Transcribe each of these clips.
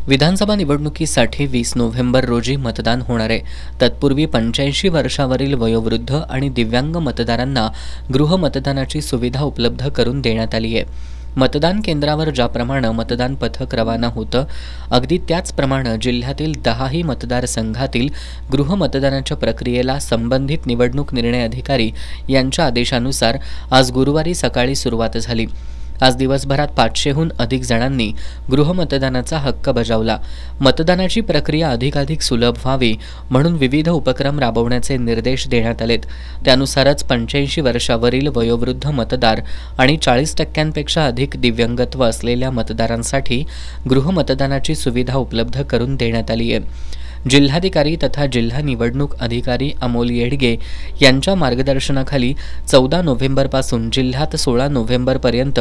विधानसभा निवडणुकीसाठी 20 नोव्हेंबर रोजी मतदान होणार आहे। तत्पूर्वी 85 वर्षावरील वयोवृद्ध आणि दिव्यांग मतदारांना गृहमतदानाची सुविधा उपलब्ध करून देण्यात आली आहे। मतदान केंद्रावर ज्याप्रमाणे मतदान पथक रवाना होतं, अगदी त्याचप्रमाणे जिल्ह्यातील 10ही मतदारसंघातील गृहमतदानाच्या प्रक्रियेला संबंधित निवडणूक निर्णय अधिकारी यांच्या आदेशानुसार आज गुरुवारी सकाळी सुरुवात झाली। आज दिवसभरात 500हून अधिक जणांनी गृहमतदानाचा हक्क बजावला। मतदानाची प्रक्रिया अधिकाधिक सुलभ व्हावी म्हणून विविध उपक्रम राबवण्याचे निर्देश देण्यात आलेत। त्यानुसारच 85 वर्षावरील वयोवृद्ध मतदार आणि 40% अधिक दिव्यांगत्व असलेल्या मतदारांसाठी गृहमतदानाची सुविधा उपलब्ध करून देण्यात आली आहे। जिल्हाधिकारी तथा जिल्हा निवडणूक अधिकारी अमोल येडगे यांच्या मार्गदर्शनाखाली 14 नोव्हेंबरपासून जिल्ह्यात 16 नोव्हेंबरपर्यंत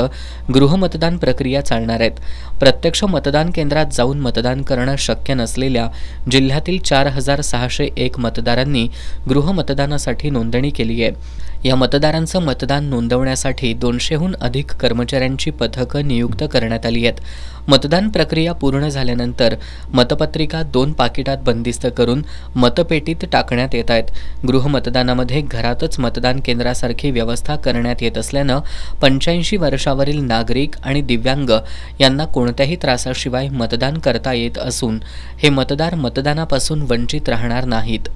गृहमतदान प्रक्रिया चालणार आहेत। प्रत्यक्ष मतदान केंद्रात जाऊन मतदान करणं शक्य नसलेल्या जिल्ह्यातील 4601 मतदारांनी गृहमतदानासाठी नोंदणी केली आहे। या मतदारांचं मतदान नोंदवण्यासाठी 200हून अधिक कर्मचाऱ्यांची पथकं नियुक्त करण्यात आली आहेत। मतदान प्रक्रिया पूर्ण झाल्यानंतर मतपत्रिका 2 पाकिटात बंदिस्त करून मतपेटीत टाकण्यात येत आहेत। गृहमतदानामध्ये घरातच मतदान केंद्रासारखी व्यवस्था करण्यात येत असल्यानं 85 वर्षावरील नागरिक आणि दिव्यांग यांना कोणत्याही त्रासाशिवाय मतदान करता येत असून हे मतदार मतदानापासून वंचित राहणार नाहीत।